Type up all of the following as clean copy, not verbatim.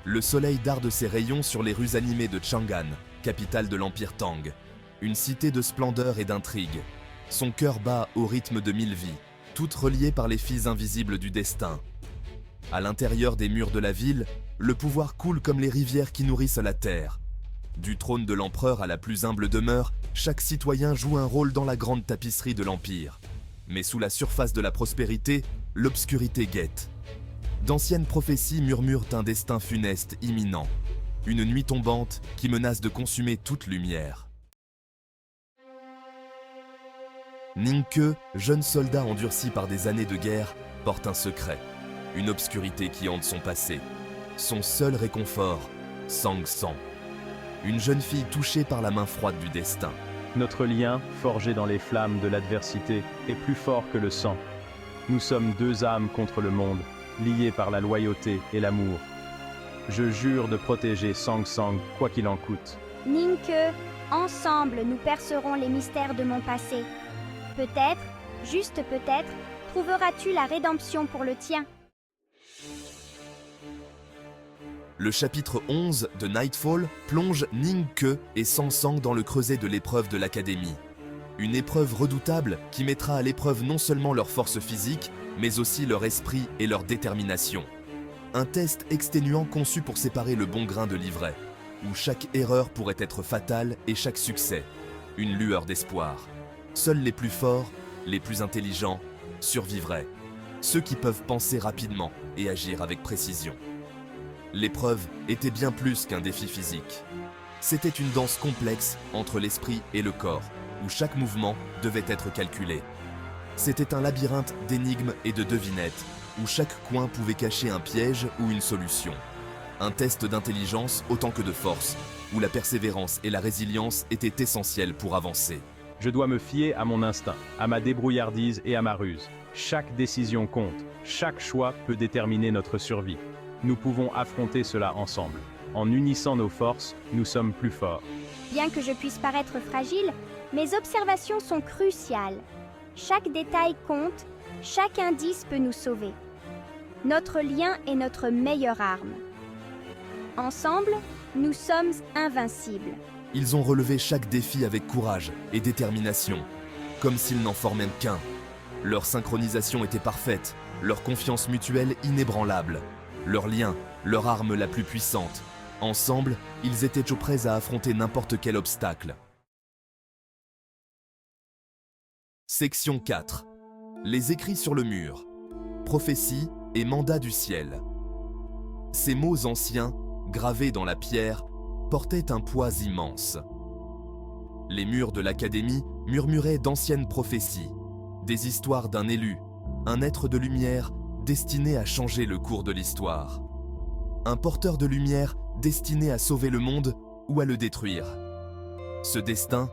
Le soleil darde ses rayons sur les rues animées de Chang'an, capitale de l'Empire Tang. Une cité de splendeur et d'intrigue. Son cœur bat au rythme de 1000 vies, toutes reliées par les fils invisibles du destin. À l'intérieur des murs de la ville, le pouvoir coule comme les rivières qui nourrissent la terre. Du trône de l'empereur à la plus humble demeure, chaque citoyen joue un rôle dans la grande tapisserie de l'Empire. Mais sous la surface de la prospérité, l'obscurité guette. D'anciennes prophéties murmurent un destin funeste imminent. Une nuit tombante qui menace de consumer toute lumière. Ning Ke, jeune soldat endurci par des années de guerre, porte un secret. Une obscurité qui hante son passé. Son seul réconfort, Sang San. Une jeune fille touchée par la main froide du destin. Notre lien, forgé dans les flammes de l'adversité, est plus fort que le sang. Nous sommes deux âmes contre le monde, liées par la loyauté et l'amour. Je jure de protéger Sang San, quoi qu'il en coûte. Ning Ke, ensemble nous percerons les mystères de mon passé. Peut-être, juste peut-être, trouveras-tu la rédemption pour le tien. Le chapitre 11 de Nightfall plonge Ning Ke et Sang San dans le creuset de l'épreuve de l'Académie. Une épreuve redoutable qui mettra à l'épreuve non seulement leur force physique, mais aussi leur esprit et leur détermination. Un test exténuant conçu pour séparer le bon grain de l'ivraie, où chaque erreur pourrait être fatale et chaque succès, une lueur d'espoir. Seuls les plus forts, les plus intelligents, survivraient. Ceux qui peuvent penser rapidement et agir avec précision. L'épreuve était bien plus qu'un défi physique. C'était une danse complexe entre l'esprit et le corps, où chaque mouvement devait être calculé. C'était un labyrinthe d'énigmes et de devinettes, où chaque coin pouvait cacher un piège ou une solution. Un test d'intelligence autant que de force, où la persévérance et la résilience étaient essentielles pour avancer. Je dois me fier à mon instinct, à ma débrouillardise et à ma ruse. Chaque décision compte, chaque choix peut déterminer notre survie. Nous pouvons affronter cela ensemble. En unissant nos forces, nous sommes plus forts. Bien que je puisse paraître fragile, mes observations sont cruciales. Chaque détail compte, chaque indice peut nous sauver. Notre lien est notre meilleure arme. Ensemble, nous sommes invincibles. Ils ont relevé chaque défi avec courage et détermination, comme s'ils n'en formaient qu'un. Leur synchronisation était parfaite, leur confiance mutuelle inébranlable, leur lien, leur arme la plus puissante. Ensemble, ils étaient prêts à affronter n'importe quel obstacle. Section 4. Les écrits sur le mur. Prophétie et mandat du ciel. Ces mots anciens, gravés dans la pierre, portaient un poids immense. Les murs de l'Académie murmuraient d'anciennes prophéties, des histoires d'un élu, un être de lumière destiné à changer le cours de l'histoire. Un porteur de lumière destiné à sauver le monde ou à le détruire. Ce destin,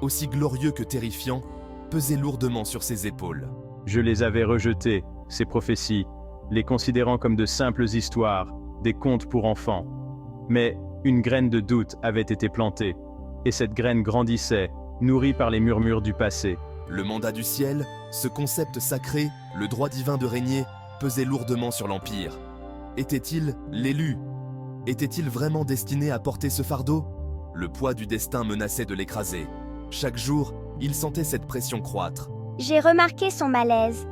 aussi glorieux que terrifiant, pesait lourdement sur ses épaules. Je les avais rejetées, ces prophéties, les considérant comme de simples histoires, des contes pour enfants. Mais une graine de doute avait été plantée, et cette graine grandissait, nourrie par les murmures du passé. Le mandat du ciel, ce concept sacré, le droit divin de régner, pesait lourdement sur l'Empire. Était-il l'élu? Était-il vraiment destiné à porter ce fardeau? Le poids du destin menaçait de l'écraser. Chaque jour, il sentait cette pression croître. J'ai remarqué son malaise,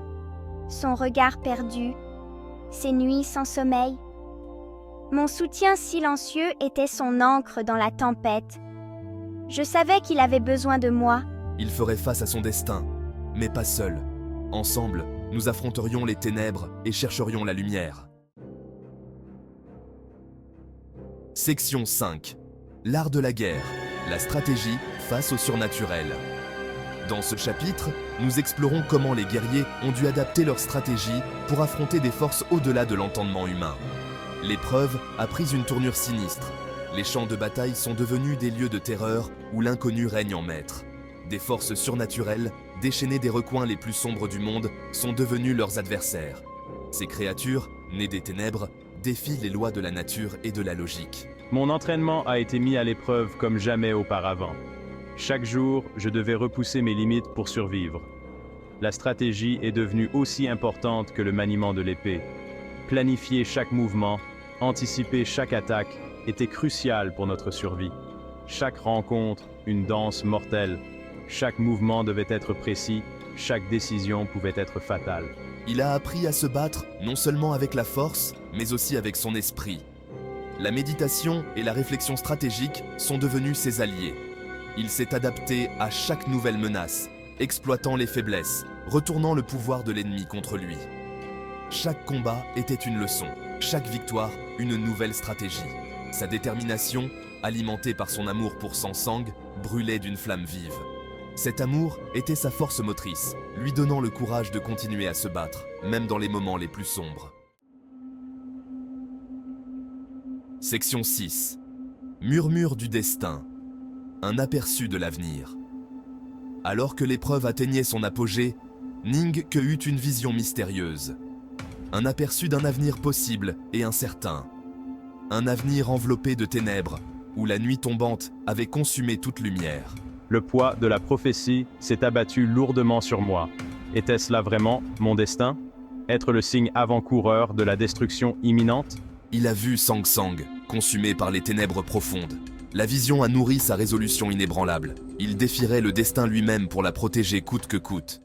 son regard perdu, ses nuits sans sommeil. Mon soutien silencieux était son ancre dans la tempête. Je savais qu'il avait besoin de moi. Il ferait face à son destin, mais pas seul. Ensemble, nous affronterions les ténèbres et chercherions la lumière. Section 5. L'art de la guerre, la stratégie face au surnaturel. Dans ce chapitre, nous explorons comment les guerriers ont dû adapter leur stratégie pour affronter des forces au-delà de l'entendement humain. L'épreuve a pris une tournure sinistre. Les champs de bataille sont devenus des lieux de terreur où l'inconnu règne en maître. Des forces surnaturelles, déchaînées des recoins les plus sombres du monde, sont devenues leurs adversaires. Ces créatures, nées des ténèbres, défient les lois de la nature et de la logique. Mon entraînement a été mis à l'épreuve comme jamais auparavant. Chaque jour, je devais repousser mes limites pour survivre. La stratégie est devenue aussi importante que le maniement de l'épée. Planifier chaque mouvement, Anticiper chaque attaque était crucial pour notre survie. Chaque rencontre, une danse mortelle. Chaque mouvement devait être précis, chaque décision pouvait être fatale. Il a appris à se battre non seulement avec la force, mais aussi avec son esprit. La méditation et la réflexion stratégique sont devenus ses alliés. Il s'est adapté à chaque nouvelle menace, exploitant les faiblesses, retournant le pouvoir de l'ennemi contre lui. Chaque combat était une leçon, chaque victoire une nouvelle stratégie. Sa détermination, alimentée par son amour pour Sansang, brûlait d'une flamme vive. Cet amour était sa force motrice, lui donnant le courage de continuer à se battre, même dans les moments les plus sombres. Section 6. Murmure du destin. Un aperçu de l'avenir. Alors que l'épreuve atteignait son apogée, Ning Ke eut une vision mystérieuse. Un aperçu d'un avenir possible et incertain. Un avenir enveloppé de ténèbres, où la nuit tombante avait consumé toute lumière. Le poids de la prophétie s'est abattu lourdement sur moi. Était-ce là vraiment mon destin? Être le signe avant-coureur de la destruction imminente? Il a vu Sansang, consumé par les ténèbres profondes. La vision a nourri sa résolution inébranlable. Il défierait le destin lui-même pour la protéger coûte que coûte.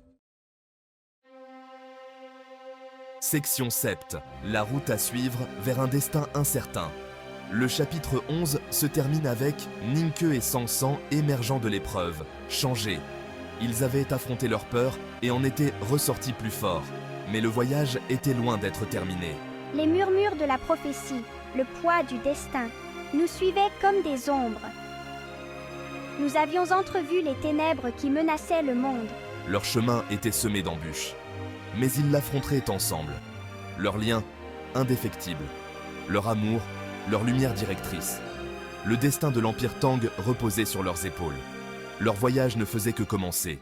Section 7. La route à suivre vers un destin incertain. Le chapitre 11 se termine avec Ning Ke et Sansang émergeant de l'épreuve, changés. Ils avaient affronté leur peur et en étaient ressortis plus forts. Mais le voyage était loin d'être terminé. Les murmures de la prophétie, le poids du destin, nous suivaient comme des ombres. Nous avions entrevu les ténèbres qui menaçaient le monde. Leur chemin était semé d'embûches. Mais ils l'affronteraient ensemble. Leur lien, indéfectible. Leur amour, leur lumière directrice. Le destin de l'Empire Tang reposait sur leurs épaules. Leur voyage ne faisait que commencer.